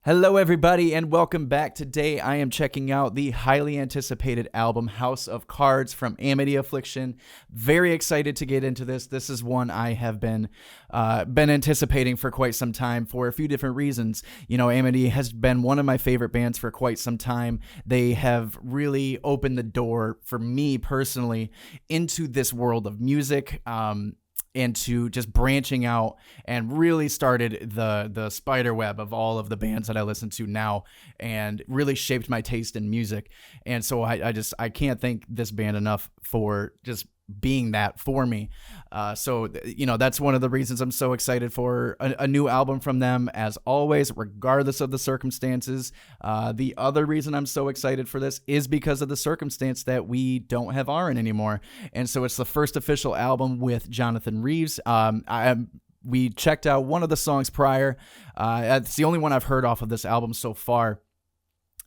Hello, everybody, and welcome back. Today, I am checking out the highly anticipated album House of Cards from Amity Affliction. Very excited to get into this. This is one I have been anticipating for quite some time for a few different reasons. You know, Amity has been one of my favorite bands for quite some time. They have really opened the door for me personally into this world of music. Into just branching out and really started the spider web of all of the bands that I listen to now and really shaped my taste in music. And so I can't thank this band enough for just being that for me. So that's one of the reasons I'm so excited for a new album from them, as always, regardless of the circumstances. The other reason I'm so excited for this is because of the circumstance that we don't have Aaron anymore. And so it's the first official album with Jonathan Reeves. We checked out one of the songs prior. It's the only one I've heard off of this album so far.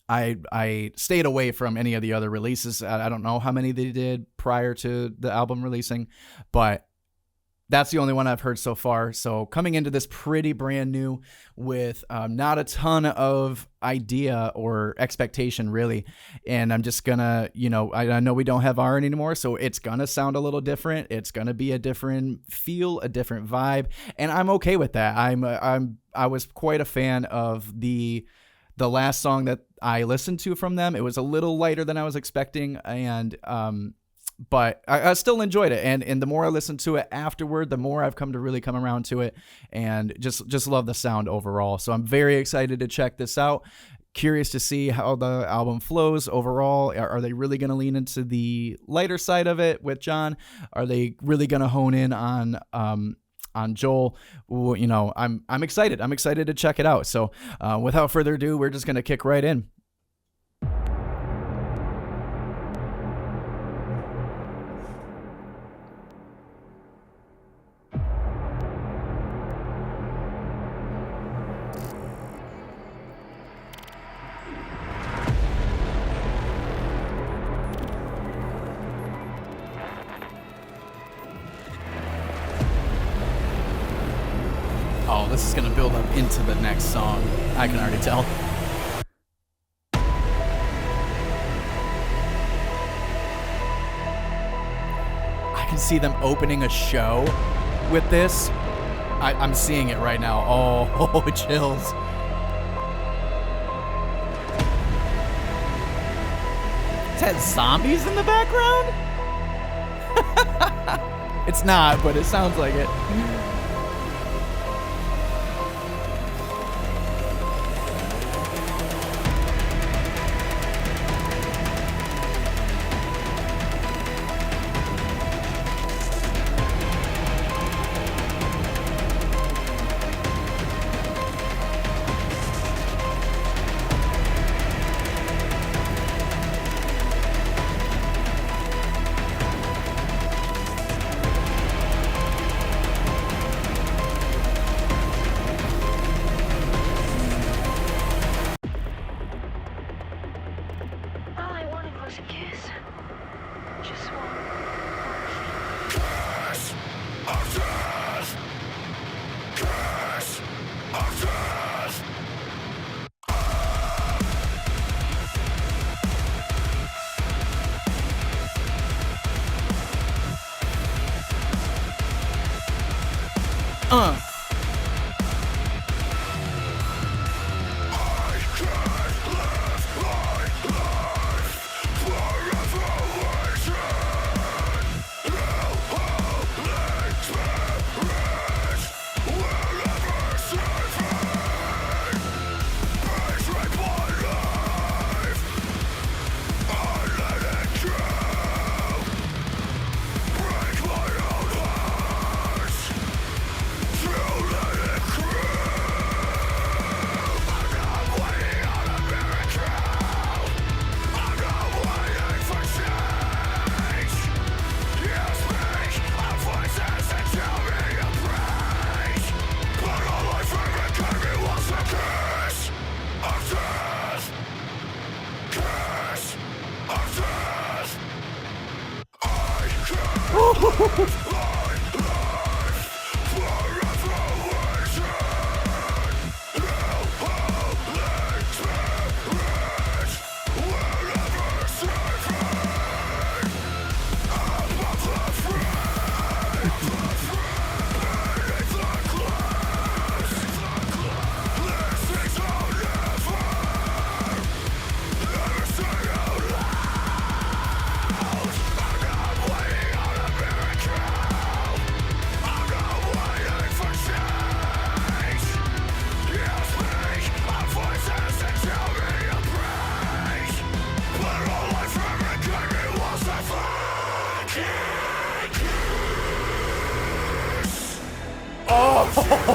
I stayed away from any of the other releases. I don't know how many they did prior to the album releasing, but that's the only one I've heard so far. So coming into this pretty brand new with not a ton of idea or expectation, really. And I'm just gonna, I know we don't have Aaron anymore, so it's gonna sound a little different. It's gonna be a different feel, a different vibe, and I'm okay with that. I was quite a fan of the last song that I listened to from them. It was a little lighter than I was expecting, and but I still enjoyed it. And the more I listened to it afterward, the more I've come around to it, and just love the sound overall. So I'm very excited to check this out. Curious to see how the album flows overall. Are they really going to lean into the lighter side of it with John? Are they really going to hone in on Joel? I'm excited. I'm excited to check it out. So without further ado, we're just going to kick right in. Oh, this is going to build up into the next song. I can already tell. I can see them opening a show with this. I'm seeing it right now. Oh, chills. Is that zombies in the background? It's not, but it sounds like it.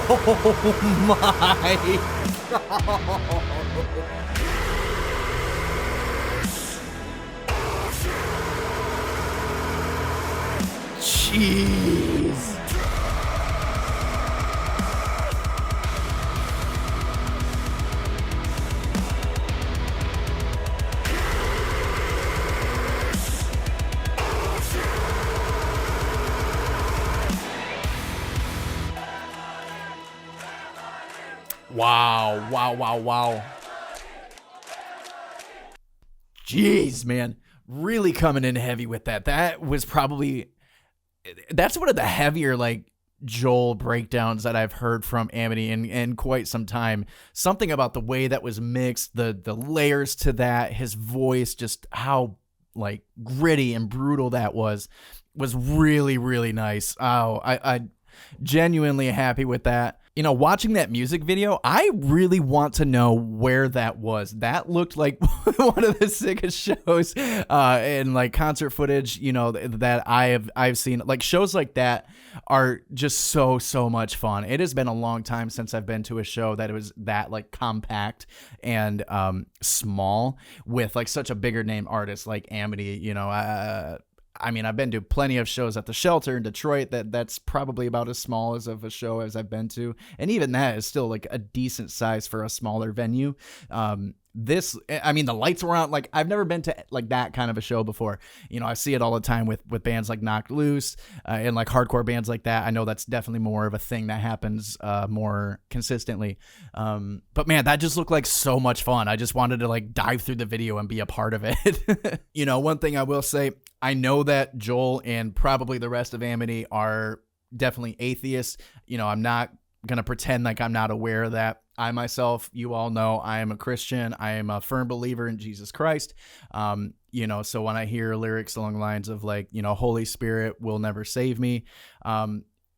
Oh my God. Jeez. Wow, wow, wow, wow. Jeez, man. Really coming in heavy with that. That's one of the heavier, like, Joel breakdowns that I've heard from Amity in quite some time. Something about the way that was mixed, the layers to that, his voice, just how, like, gritty and brutal that was really, really nice. Oh, I genuinely happy with that. You know, watching that music video, I really want to know where that was. That looked like one of the sickest shows and like concert footage, you know, that I've seen. Like shows like that are just so much fun. It has been a long time since I've been to a show that it was that like compact and small with like such a bigger name artist like Amity, you know. I mean, I've been to plenty of shows at the Shelter in Detroit that's probably about as small as of a show as I've been to. And even that is still like a decent size for a smaller venue. I mean, the lights were on. Like, I've never been to like that kind of a show before. You know, I see it all the time with bands like Knocked Loose and like hardcore bands like that. I know that's definitely more of a thing that happens more consistently. But man, that just looked like so much fun. I just wanted to like dive through the video and be a part of it. You know, one thing I will say, I know that Joel and probably the rest of Amity are definitely atheists. You know, I'm not going to pretend like I'm not aware of that. I myself, you all know, I am a Christian. I am a firm believer in Jesus Christ. You know, so when I hear lyrics along the lines of like, you know, Holy Spirit will never save me.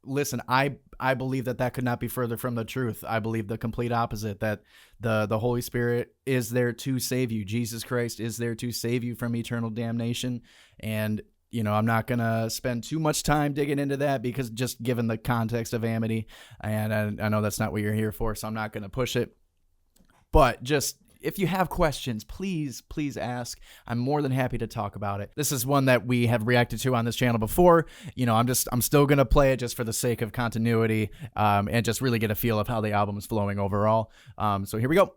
Listen, I believe that could not be further from the truth. I believe the complete opposite, that the Holy Spirit is there to save you. Jesus Christ is there to save you from eternal damnation. And, you know, I'm not going to spend too much time digging into that because just given the context of Amity, and I know that's not what you're here for, so I'm not going to push it. But just, if you have questions, please ask. I'm more than happy to talk about it. This is one that we have reacted to on this channel before. You know, I'm still going to play it just for the sake of continuity and just really get a feel of how the album is flowing overall. So here we go.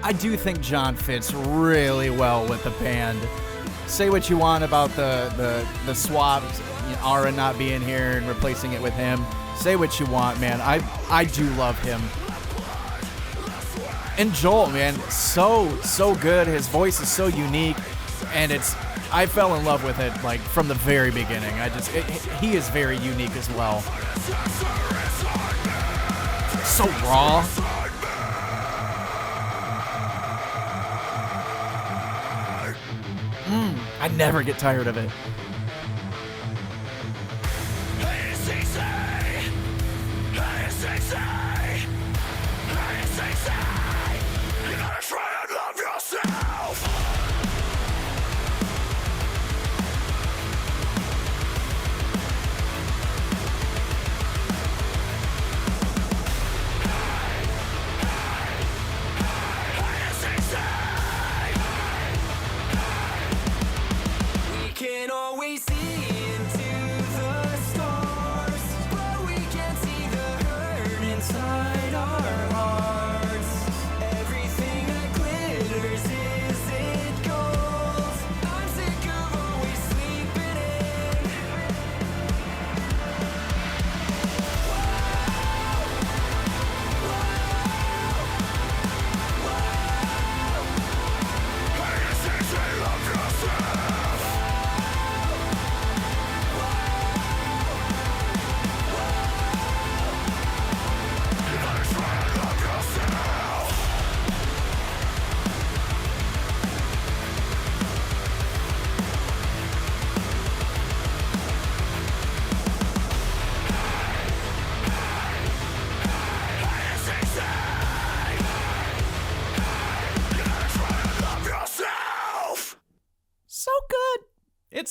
I do think John fits really well with the band. Say what you want about the swap, you know, Ara not being here and replacing it with him. Say what you want, man. I do love him. And Joel, man, so good. His voice is so unique, and I fell in love with it like from the very beginning. He is very unique as well. So raw. I never get tired of it. You gotta try and love yourself.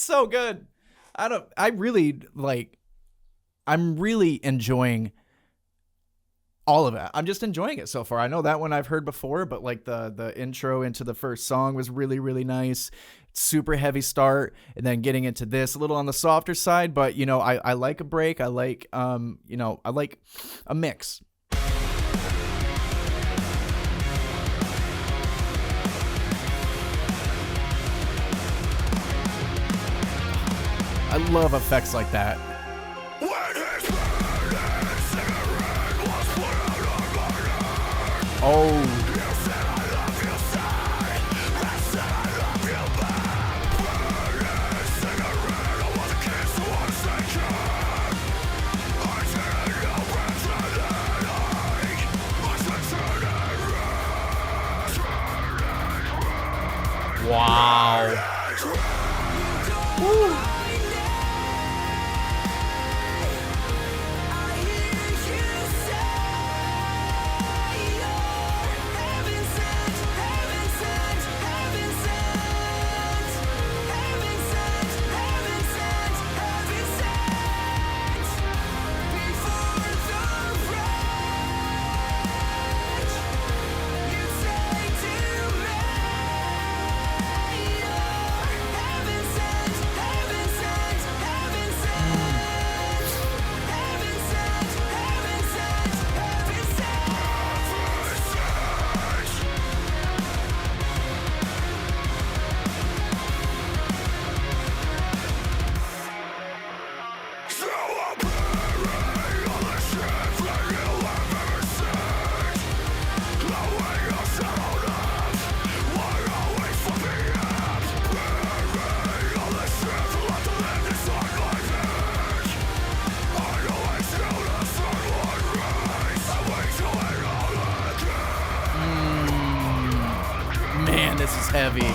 It's so good. I'm really enjoying all of it. I'm just enjoying it so far. I know that one I've heard before, but like the intro into the first song was really, really nice. Super heavy start, and then getting into this a little on the softer side, but you know, I like a break. I like you know, I like a mix. I love effects like that. Oh. Wow. Woo. Man, this is heavy.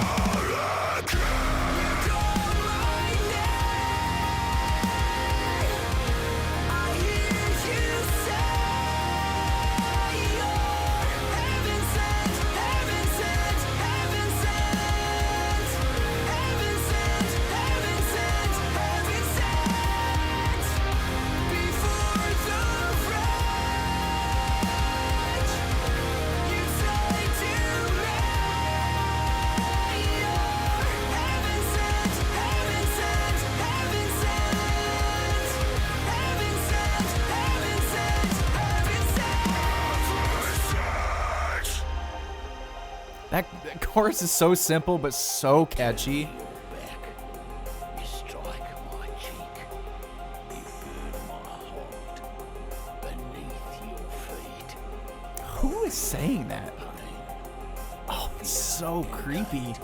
That chorus is so simple but so catchy. Who is saying that? Oh, it's so creepy.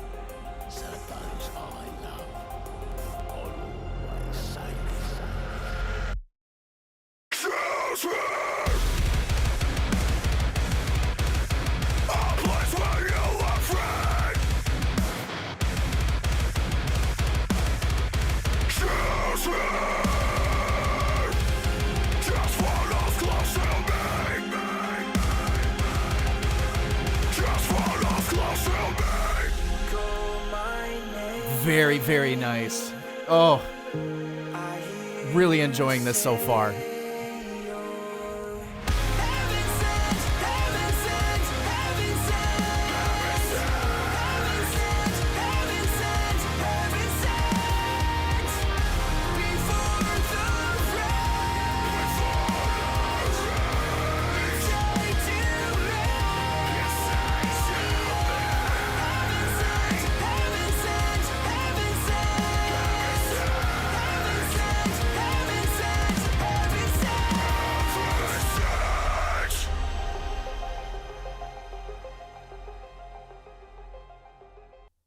Very, very nice. Oh, really enjoying this so far.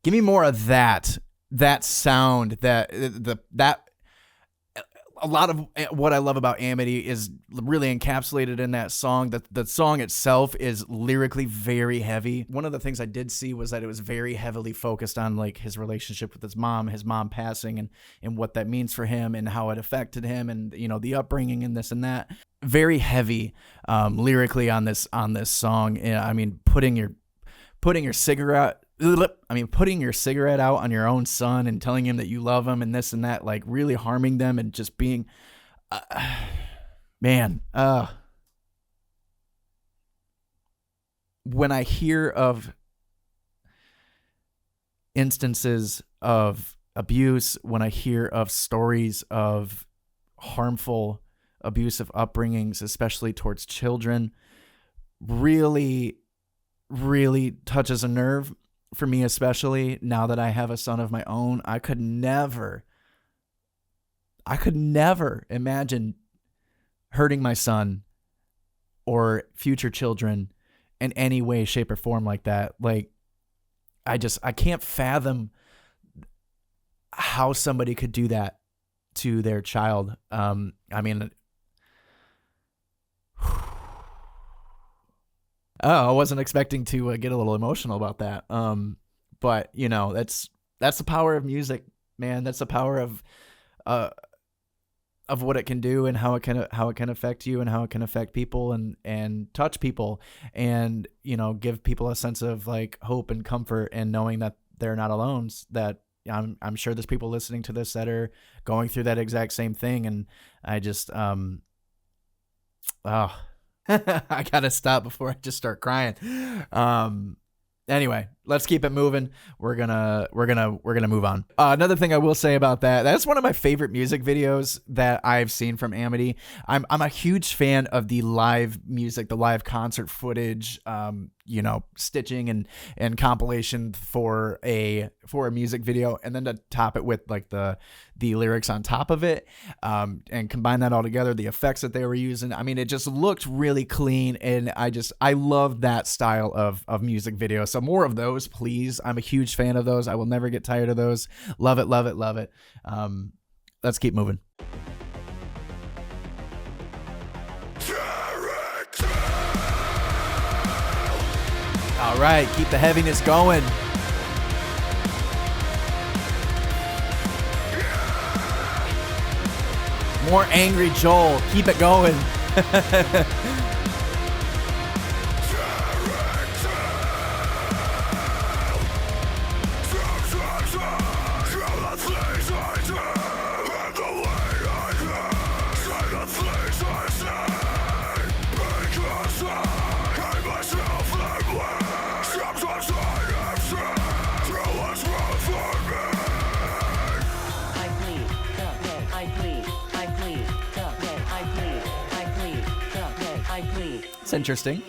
Give me more of that sound, that a lot of what I love about Amity is really encapsulated in that song. The song itself is lyrically very heavy. One of the things I did see was that it was very heavily focused on like his relationship with his mom passing and what that means for him and how it affected him and, you know, the upbringing and this and that. Very heavy lyrically on this song. I mean, putting your cigarette I mean, putting your cigarette out on your own son and telling him that you love him and this and that, like really harming them and just being, man, when I hear of instances of abuse, when I hear of stories of harmful, abusive upbringings, especially towards children, really, really touches a nerve for me, especially now that I have a son of my own. I could never imagine hurting my son or future children in any way, shape, or form like that. Like, I can't fathom how somebody could do that to their child. I mean, I wasn't expecting to get a little emotional about that. But you know, that's the power of music, man. That's the power of what it can do and how it can affect you and how it can affect people and touch people and, you know, give people a sense of like hope and comfort and knowing that they're not alone. That I'm sure there's people listening to this that are going through that exact same thing. And I just, I gotta stop before I just start crying. Anyway, let's keep it moving. We're gonna move on. Another thing I will say about that's one of my favorite music videos that I've seen from Amity. I'm a huge fan of the live music, the live concert footage, you know, stitching and compilation for a music video, and then to top it with like the lyrics on top of it, and combine that all together, the effects that they were using. I mean, it just looked really clean, and I love that style of music video. So more of those, please. I'm a huge fan of those. I will never get tired of those. Love it, love it, love it. Let's keep moving. All right, keep the heaviness going. More angry Joel. Keep it going. It's interesting.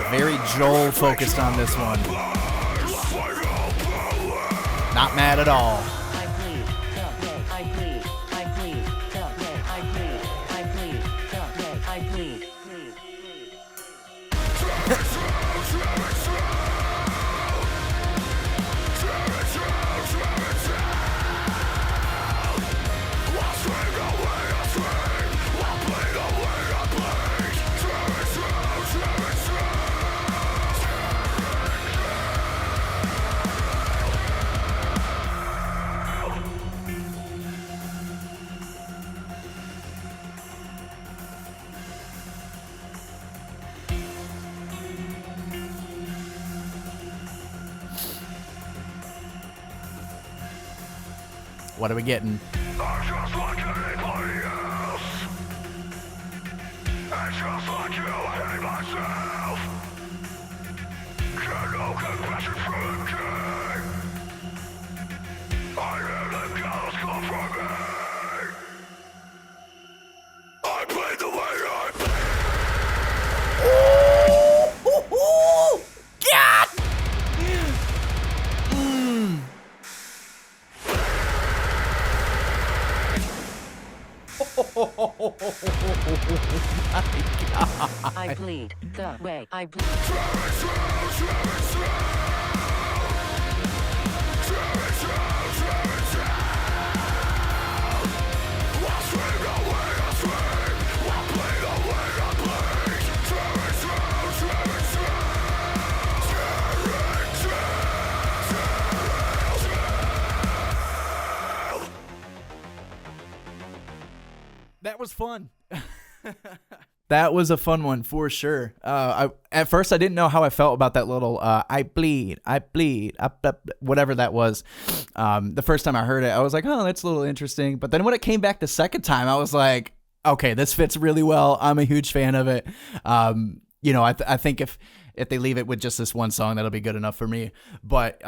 Very Joel focused on this one. Not mad at all. What are we getting? I'm just like anybody else. And just like you, I hate myself. Get no compassion from me. I hear them girls come from me. I bleed the way I bleed. I bleed the way I bleed. That was fun. That was a fun one for sure. At first I didn't know how I felt about that little I bleed, whatever that was. The first time I heard it, I was like, oh, that's a little interesting. But then when it came back the second time, I was like, okay, this fits really well. I'm a huge fan of it. I think if they leave it with just this one song, that'll be good enough for me. But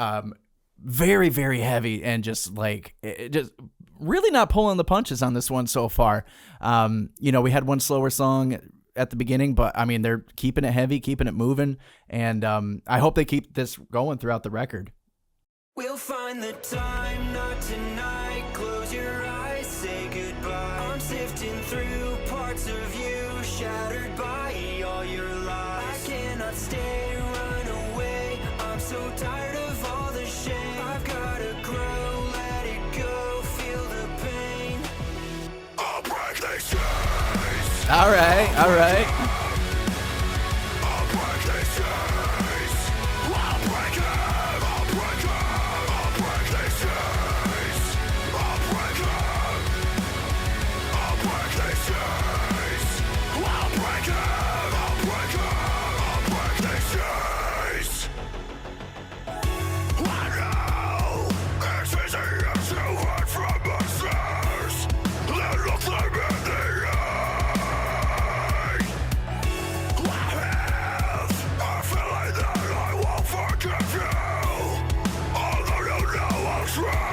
very, very heavy and just like just really not pulling the punches on this one so far. We had one slower song at the beginning, but I mean, they're keeping it heavy, keeping it moving. And I hope they keep this going throughout the record. We'll find the time, not tonight. Close your eyes, say goodbye. I'm sifting through parts of you, shattered by all your lies. I cannot stay, run away. I'm so tired of all the shame. I've gotta grow, let it go, feel the pain. I'll break these chains. All right. I'll break these chains. I'll break them, I'll break them. I'll break these chains. I'll break them. I'll break these chains. I'll break them, I'll break them. I'll break these chains. I know it's easy as to hide from monsters that look like me in the eye. I have a feeling that I won't forgive you, although you know I'll try.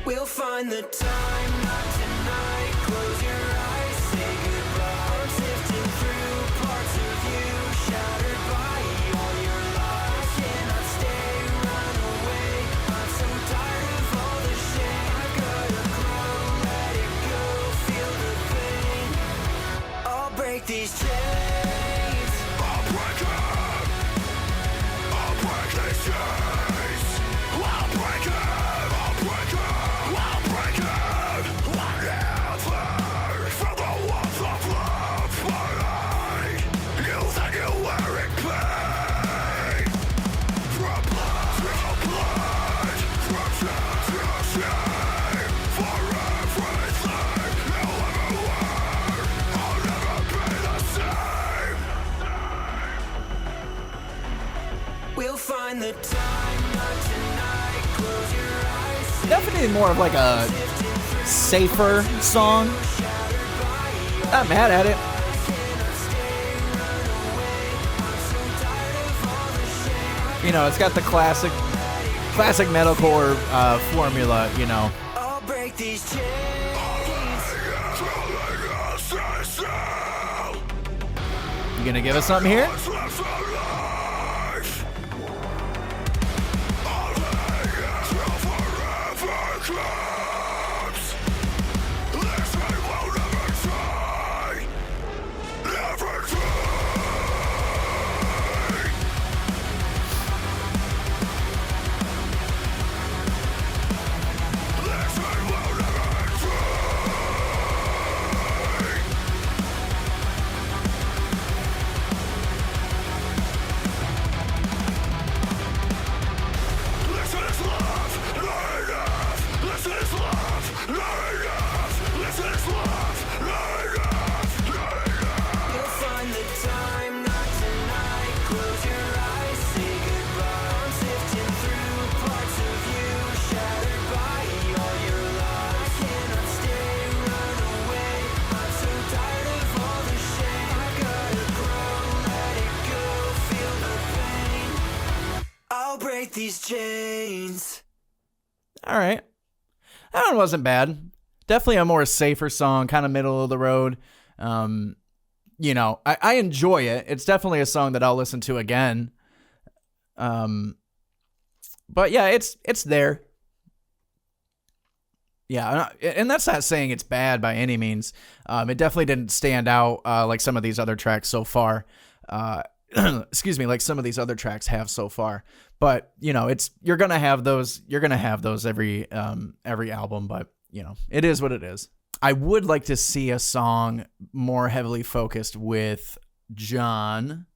We'll find the time, not tonight. Close your eyes, say goodbye. I'm sifting through parts of you, shattered by all your lies. I cannot stay, run away. I'm so tired of all the shame. I gotta grow, let it go, feel the pain. I'll break these chains. I'll break them. I'll break these chains. I'll break them. I'll break them. I'll break them. Whatever from the walls of love, but you think you're wearing pain. From blood to blood, from shame to shame, for everything you ever were, I'll never be the same. We'll find the time, not tonight. Close your eyes. Definitely more of like a safer song. Not mad at it. It's got the classic metalcore formula, I'll break these chains. You gonna give us something here? These chains. All right. That one wasn't bad. Definitely a more safer song, kind of middle of the road. I enjoy it. It's definitely a song that I'll listen to again. But yeah, it's there. Yeah, and that's not saying it's bad by any means. It definitely didn't stand out like some of these other tracks so far. Excuse me, like some of these other tracks have so far. But you know, you're gonna have those. You're gonna have those every album. But you know, it is what it is. I would like to see a song more heavily focused with John.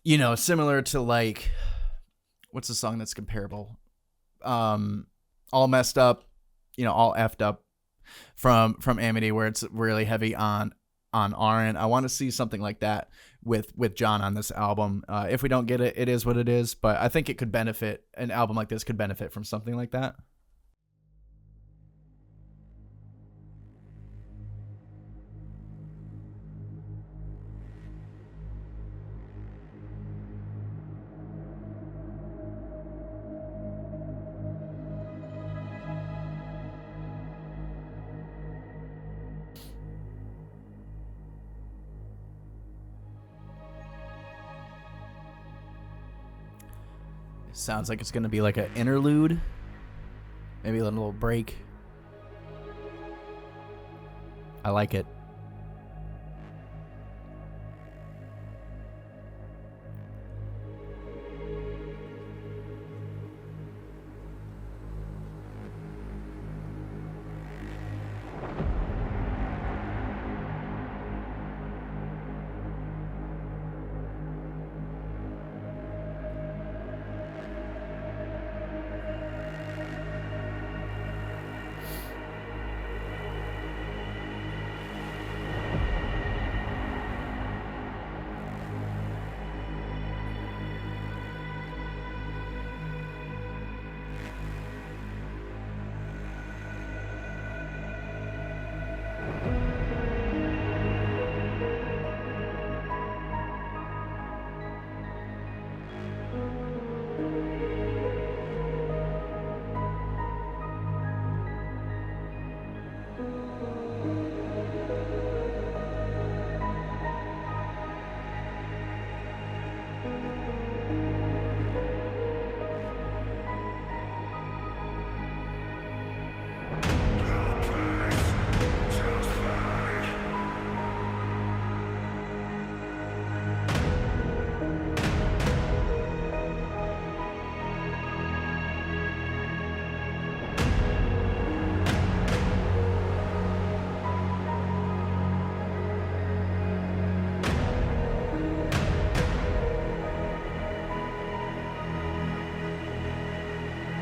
You know, similar to like, what's the song that's comparable? All Messed Up, you know, All Effed Up from Amity, where it's really heavy on R&. I want to see something like that with John on this album. If we don't get it, it is what it is. But I think it could benefit, an album like this could benefit from something like that. Sounds like it's going to be like an interlude. Maybe a little break. I like it.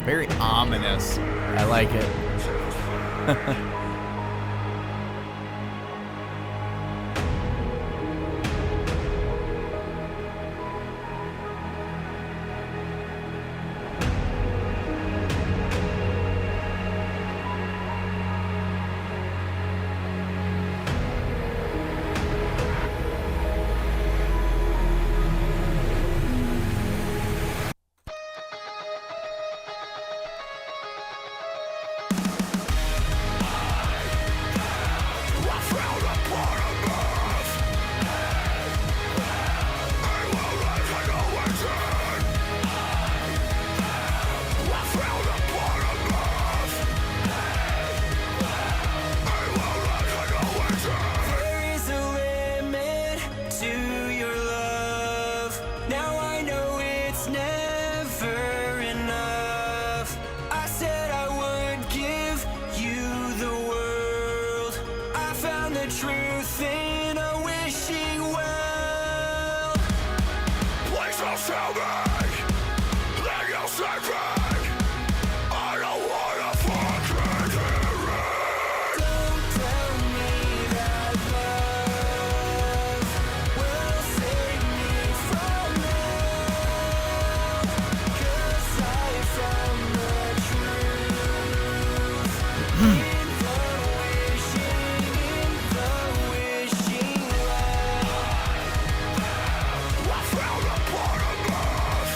Very ominous. I like it. There is a limit to your love. Now I know it's never enough. I said I would give you the world. I found the truth in a wishing well. Please don't tell me that you'll save me. I don't wanna fucking hear it. Don't tell me that love will save me from hell. 'Cause I found the truth in the wishing well. I found a part of us.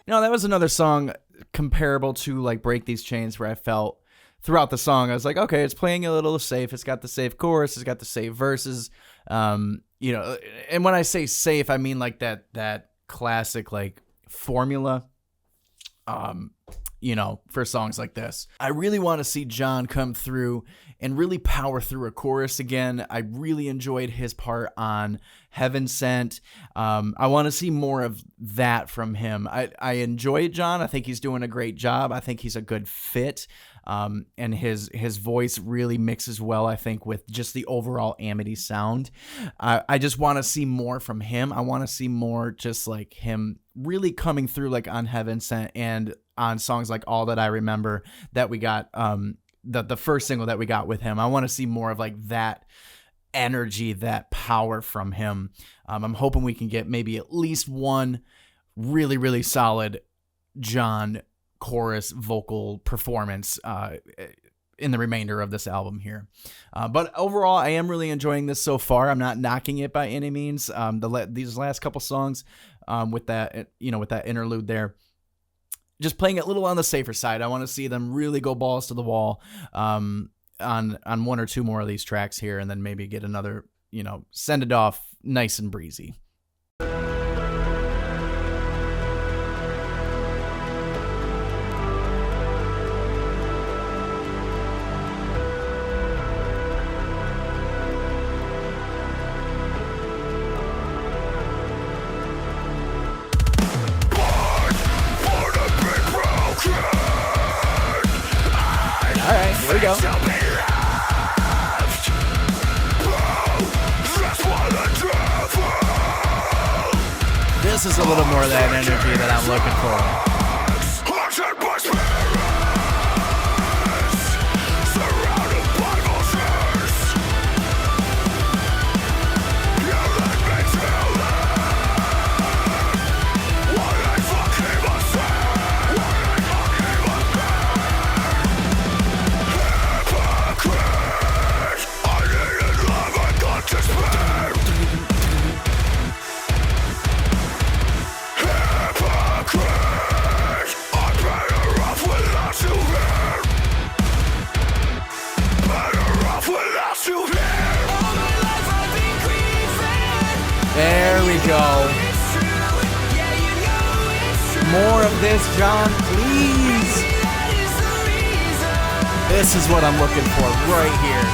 That was another song comparable to like Break These Chains, where I felt throughout the song, I was like, okay, it's playing a little safe. It's got the safe chorus. It's got the safe verses. And when I say safe, I mean like that classic like formula, for songs like this. I really want to see John come through and really power through a chorus again. I really enjoyed his part on Heaven Sent. I want to see more of that from him. I enjoy John. I think he's doing a great job. I think he's a good fit. And his voice really mixes well, I think, with just the overall Amity sound. I just want to see more from him. I want to see more just like him really coming through like on Heaven Sent and on songs like All That I Remember that we got, the first single that we got with him. I want to see more of like that energy, that power from him. I'm hoping we can get maybe at least one really, really solid John chorus vocal performance in the remainder of this album here. But overall, I am really enjoying this so far. I'm not knocking it by any means. These last couple songs with that interlude there, just playing it a little on the safer side. I want to see them really go balls to the wall on one or two more of these tracks here, and then maybe get another, send it off nice and breezy. Here we go. This is a little more of that energy that I'm looking for. There we go. More of this, John, please. This is what I'm looking for right here.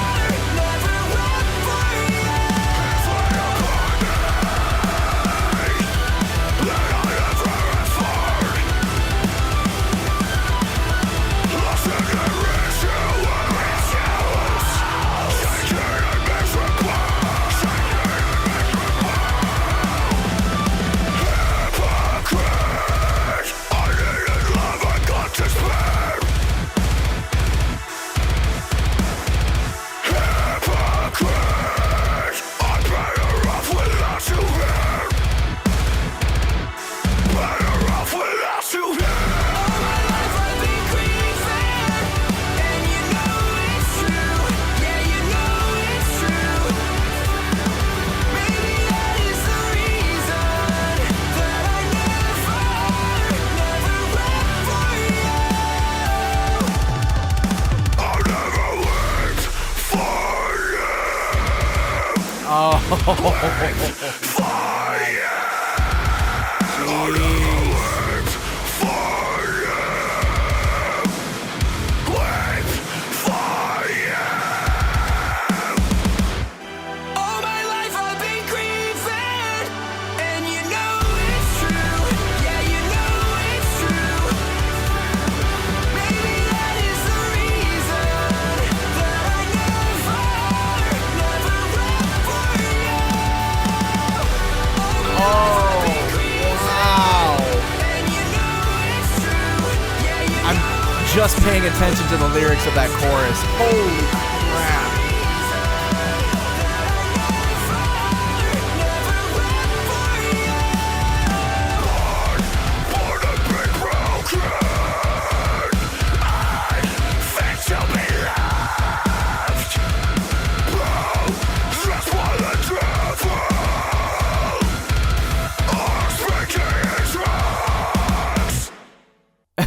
Just paying attention to the lyrics of that chorus. Holy crap.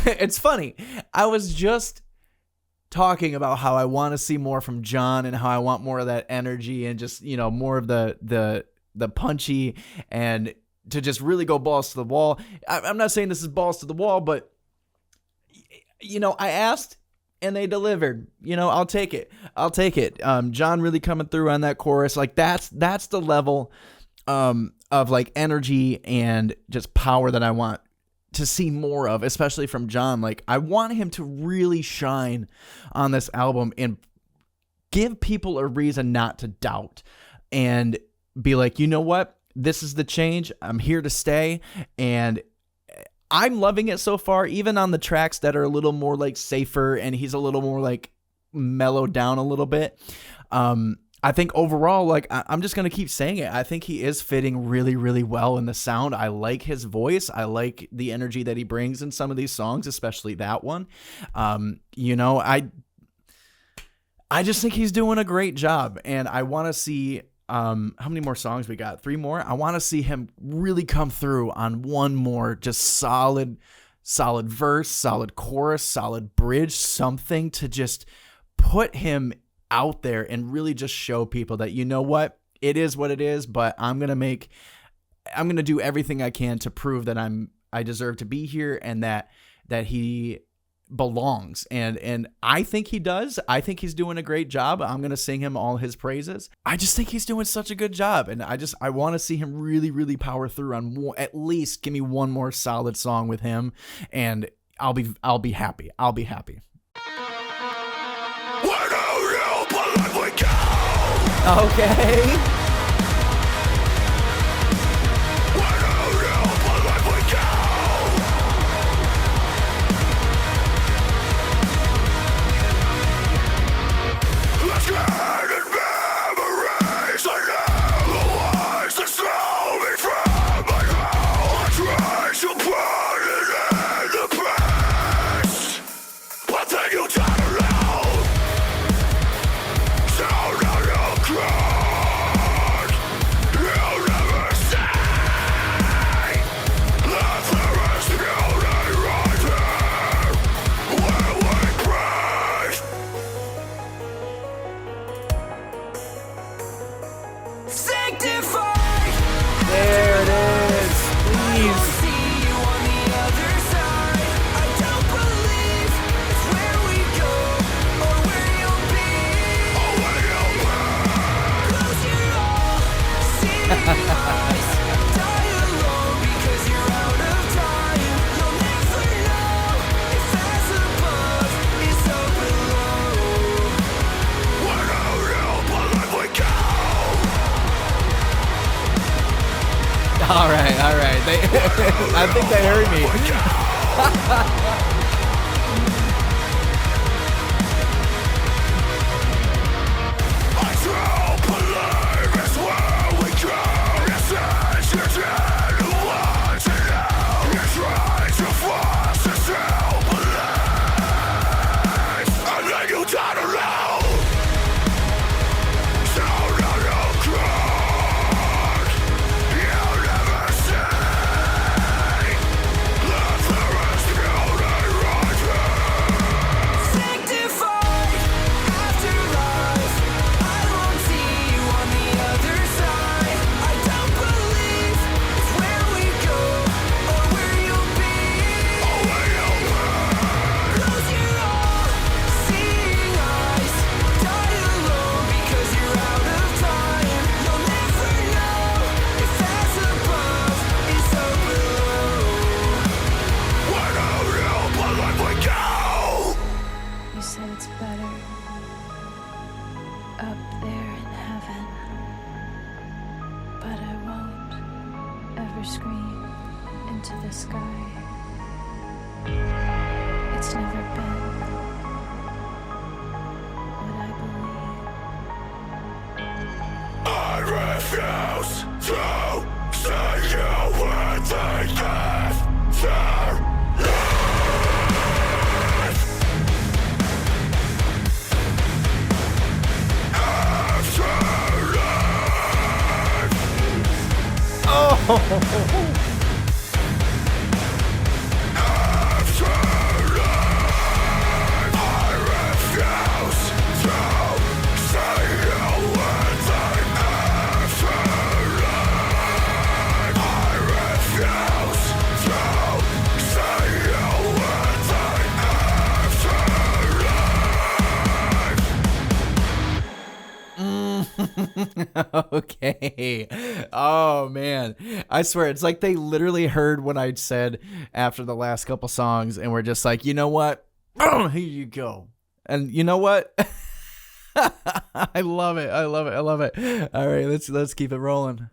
it's funny. I was just talking about how I want to see more from John and how I want more of that energy and just, more of the punchy and to just really go balls to the wall. I'm not saying this is balls to the wall, but I asked and they delivered. I'll take it. John really coming through on that chorus. Like that's the level of like energy and just power that I want to see more of, especially from John. Like I want him to really shine on this album and give people a reason not to doubt and be like, you know what? This is the change. I'm here to stay. And I'm loving it so far, even on the tracks that are a little more like safer and he's a little more like mellowed down a little bit. I think overall, like I'm just going to keep saying it. I think he is fitting really, really well in the sound. I like his voice. I like the energy that he brings in some of these songs, especially that one. I just think he's doing a great job, and I want to see how many more songs we got? 3 more. I want to see him really come through on one more just solid verse, solid chorus, solid bridge, something to just put him out there and really just show people that, you know what, it is what it is, but I'm going to do everything I can to prove that I deserve to be here and that he belongs. And I think he does. I think he's doing a great job. I'm going to sing him all his praises. I just think he's doing such a good job. And I want to see him really, really power through on more, at least give me one more solid song with him. And I'll be happy. I'll be happy. Okay. All right. I think they heard me. Okay. Oh man, I swear it's like they literally heard what I said after the last couple songs, and we're just like, you know what? Here you go. And you know what? I love it. I love it. I love it. All right, let's keep it rolling.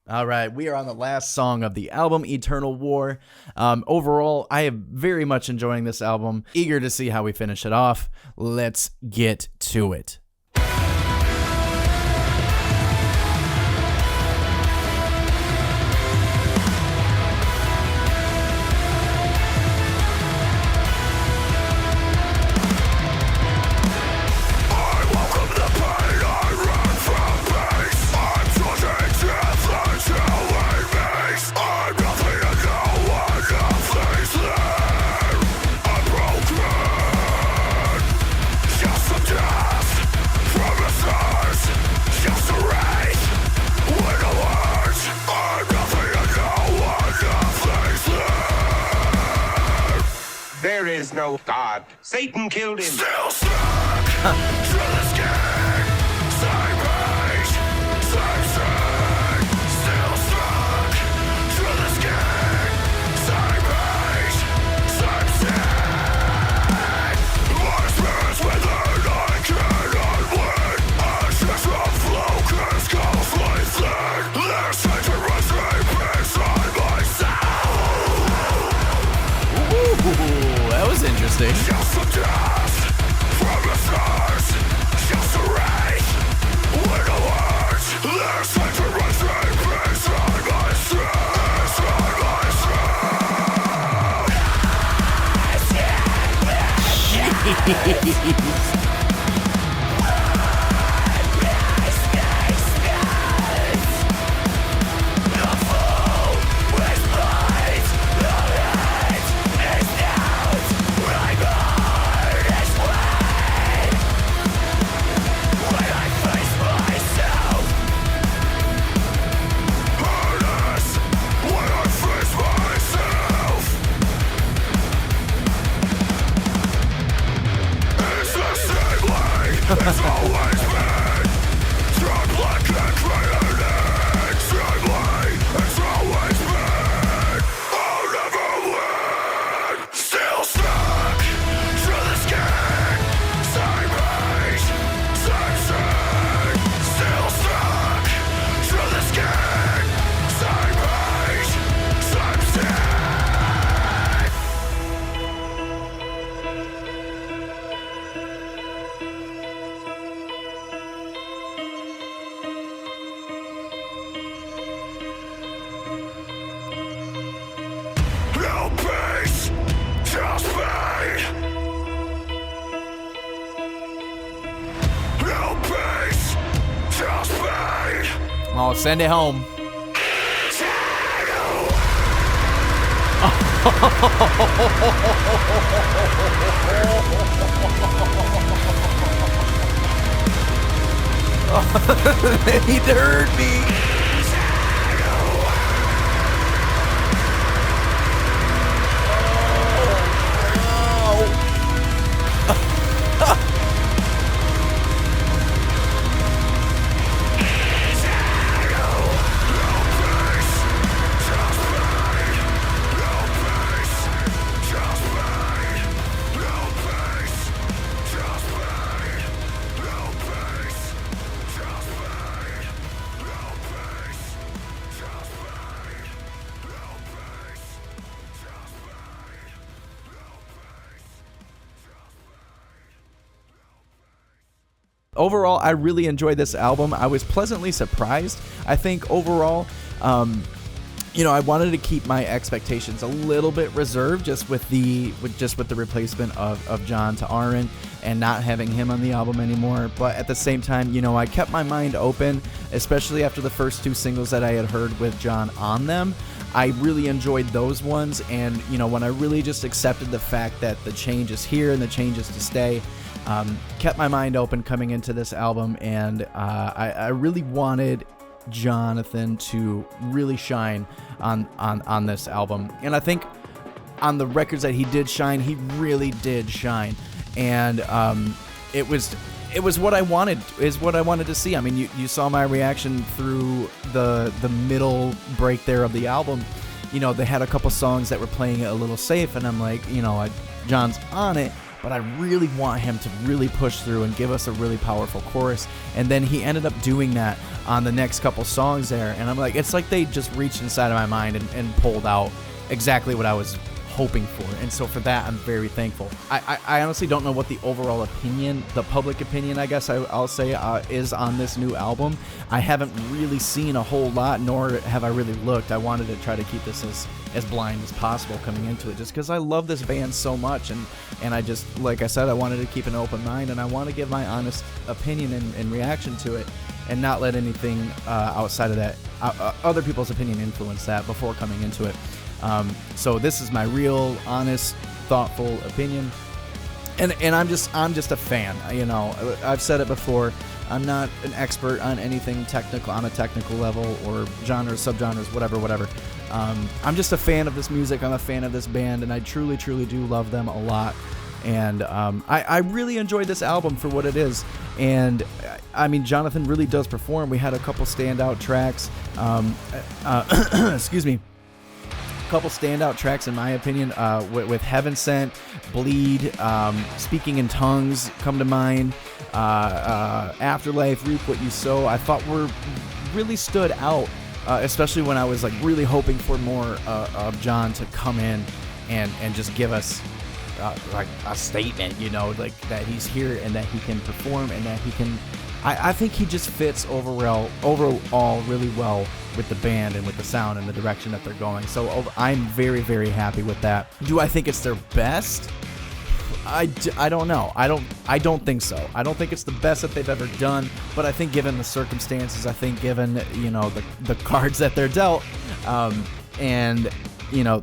All right, we are on the last song of the album, Eternal War. Overall, I am very much enjoying this album. Eager to see how we finish it off. Let's get to it. There is no God. Satan killed him. Still stuck to this game. Same page. interesting. Just a death from the stars, just a wraith with a words. There's hatred rising inside my soul, inside my Jeez. It's always been Turn black and created Simply, it's always been I'll never win Still stuck to the skin Same age, same sin Still stuck to the skin Same age, same sin No peace, just pain. No peace, just pain. Oh, send it home. He heard me. Overall, I really enjoyed this album. I was pleasantly surprised. I think overall, I wanted to keep my expectations a little bit reserved, just with the replacement of John to Aaron and not having him on the album anymore. But at the same time, I kept my mind open, especially after the first two singles that I had heard with John on them. I really enjoyed those ones, and when I really just accepted the fact that the change is here and the change is to stay. Kept my mind open coming into this album, and I really wanted Jonathan to really shine on this album. And I think on the records that he did shine, he really did shine. And it was what I wanted, is what I wanted to see. I mean, you saw my reaction through the middle break there of the album. They had a couple songs that were playing it a little safe, and I'm like, John's on it, but I really want him to really push through and give us a really powerful chorus. And then he ended up doing that on the next couple songs there, and I'm like, it's like they just reached inside of my mind and pulled out exactly what I was hoping for. And so for that, I'm very thankful. I honestly don't know what the overall opinion, the public opinion, I guess I'll say, is on this new album. I haven't really seen a whole lot, nor have I really looked. I wanted to try to keep this as blind as possible coming into it, just because I love this band so much, and I just, like I said, I wanted to keep an open mind, and I want to give my honest opinion and reaction to it, and not let anything outside of that, other people's opinion influence that before coming into it. So this is my real, honest, thoughtful opinion, and I'm just a fan. I've said it before. I'm not an expert on anything technical, on a technical level, or genres, subgenres, whatever. I'm just a fan of this music. I'm a fan of this band, and I truly do love them a lot. And I really enjoyed this album for what it is. And I mean, Jonathan really does perform. We had a couple standout tracks. Excuse me. Couple standout tracks in my opinion, with Heaven Sent, Bleed, Speaking in Tongues come to mind, Afterlife, Reap What You Sow. I thought were really stood out, especially when I was like really hoping for more of John to come in and just give us like a statement, you know, like that he's here and that he can perform and that he can. I think he just fits overall really well with the band and with the sound and the direction that they're going. So I'm very, very happy with that. Do I think it's their best? I don't know. I don't think so. I don't think it's the best that they've ever done, but I think given the circumstances, I think given, you know, the cards that they're dealt, and, you know,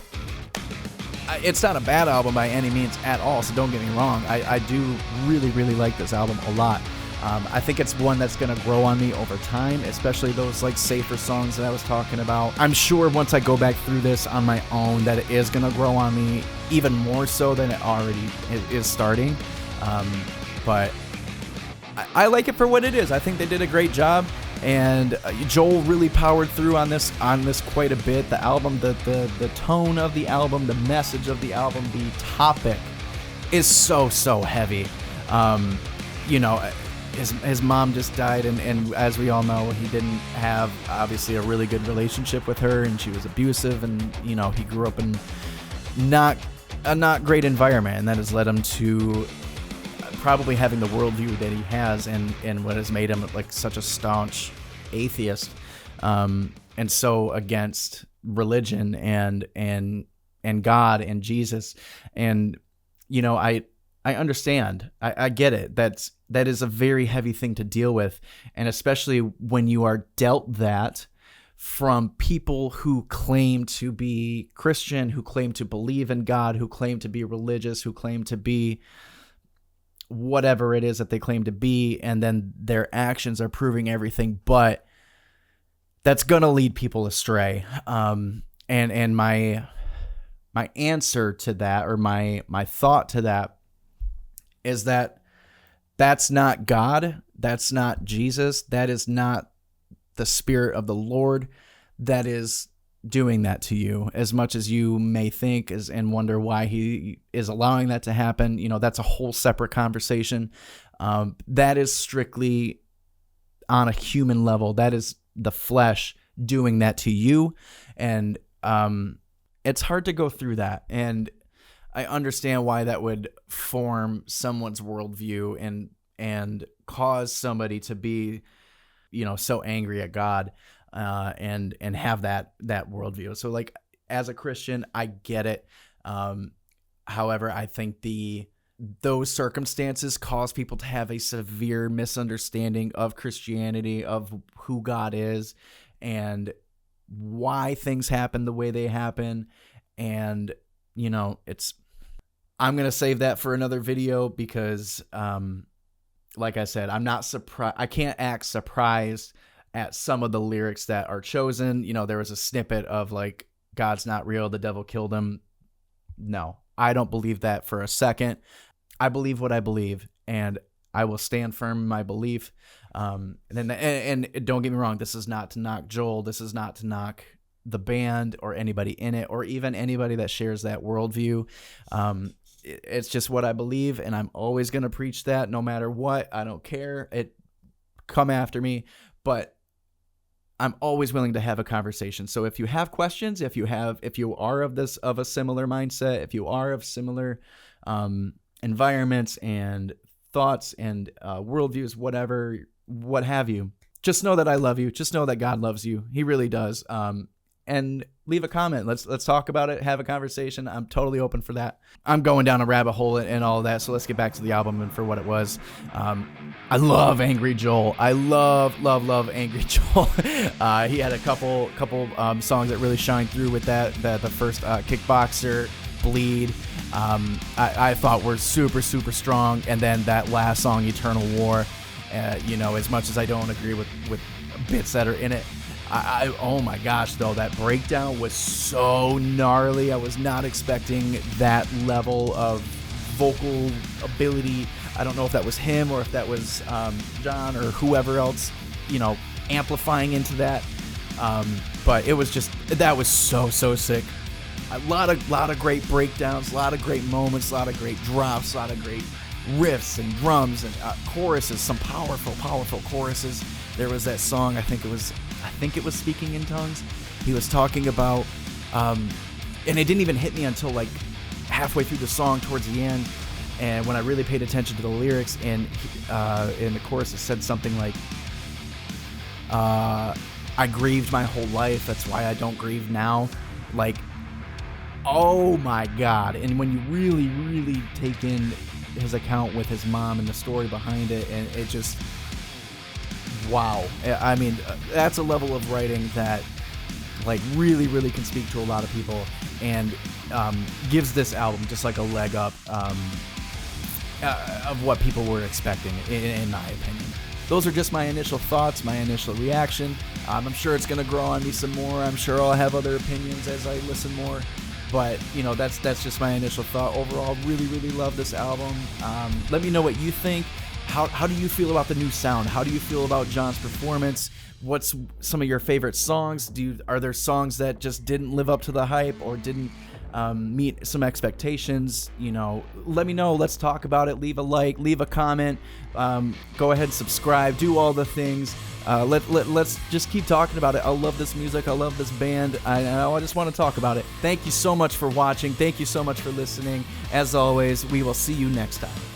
it's not a bad album by any means at all, so don't get me wrong. I do really, really like this album a lot. I think it's one that's going to grow on me over time, especially those like safer songs that I was talking about. I'm sure once I go back through this on my own that it is going to grow on me even more so than it already is starting. But I like it for what it is. I think they did a great job, and Joel really powered through on this quite a bit. The album, the tone of the album, the message of the album, the topic is so heavy. You know, his mom just died, and as we all know, he didn't have obviously a really good relationship with her, and she was abusive, and you know, he grew up in a not great environment, and that has led him to probably having the worldview that he has, and what has made him like such a staunch atheist, and so against religion and God and Jesus. And you know, I understand. I get it. That is a very heavy thing to deal with, and especially when you are dealt that from people who claim to be Christian, who claim to believe in God, who claim to be religious, who claim to be whatever it is that they claim to be, and then their actions are proving everything but. That's gonna lead people astray. And my answer to that, or my thought to that, is that that's not God, that's not Jesus, that is not the Spirit of the Lord that is doing that to you, as much as you may think and wonder why he is allowing that to happen. You know, that's a whole separate conversation. That is strictly on a human level. That is the flesh doing that to you, and it's hard to go through that, and I understand why that would form someone's worldview and cause somebody to be, you know, so angry at God, and have that worldview. So like, as a Christian, I get it. However, I think those circumstances cause people to have a severe misunderstanding of Christianity, of who God is, and why things happen the way they happen. And, you know, I'm going to save that for another video because, like I said, I'm not surprised. I can't act surprised at some of the lyrics that are chosen. You know, there was a snippet of like, God's not real, the devil killed him. No, I don't believe that for a second. I believe what I believe, and I will stand firm in my belief. And don't get me wrong, this is not to knock Joel. This is not to knock the band or anybody in it, or even anybody that shares that worldview. It's just what I believe, and I'm always going to preach that no matter what. I don't care. Come after me, but I'm always willing to have a conversation. So if you have questions, if you are of a similar mindset, if you are of similar environments and thoughts and worldviews, whatever, what have you, just know that I love you. Just know that God loves you. He really does. And leave a comment. Let's talk about it. Have a conversation. I'm totally open for that. I'm going down a rabbit hole and all of that. So let's get back to the album and for what it was. I love Angry Joel. I love Angry Joel. He had a couple songs that really shined through with that. The first Kickboxer, Bleed, I thought were super strong. And then that last song, Eternal War, you know, as much as I don't agree with bits that are in it, oh my gosh, though, that breakdown was so gnarly. I was not expecting that level of vocal ability. I don't know if that was him or if that was John or whoever else, you know, amplifying into that. But it was just, that was so sick. A lot of great breakdowns, a lot of great moments, a lot of great drops, a lot of great riffs and drums and choruses, some powerful choruses. There was that song, I think it was Speaking in Tongues. He was talking about, and it didn't even hit me until like halfway through the song towards the end, and when I really paid attention to the lyrics, and in the chorus it said something like, I grieved my whole life, that's why I don't grieve now. Like, oh my God. And when you really, really take in his account with his mom and the story behind it, and it just, wow. I mean, that's a level of writing that like really, really can speak to a lot of people, and gives this album just like a leg up of what people were expecting, in my opinion. Those are just my initial thoughts, my initial reaction. I'm sure it's going to grow on me some more. I'm sure I'll have other opinions as I listen more. But, you know, that's just my initial thought. Overall, really, really love this album. Let me know what you think. How do you feel about the new sound? How do you feel about John's performance? What's some of your favorite songs? Are there songs that just didn't live up to the hype or didn't meet some expectations? You know, let me know. Let's talk about it. Leave a like, leave a comment, go ahead, subscribe, do all the things. Let's just keep talking about it. I love this music. I love this band. I just want to talk about it. Thank you so much for watching. Thank you so much for listening. As always, we will see you next time.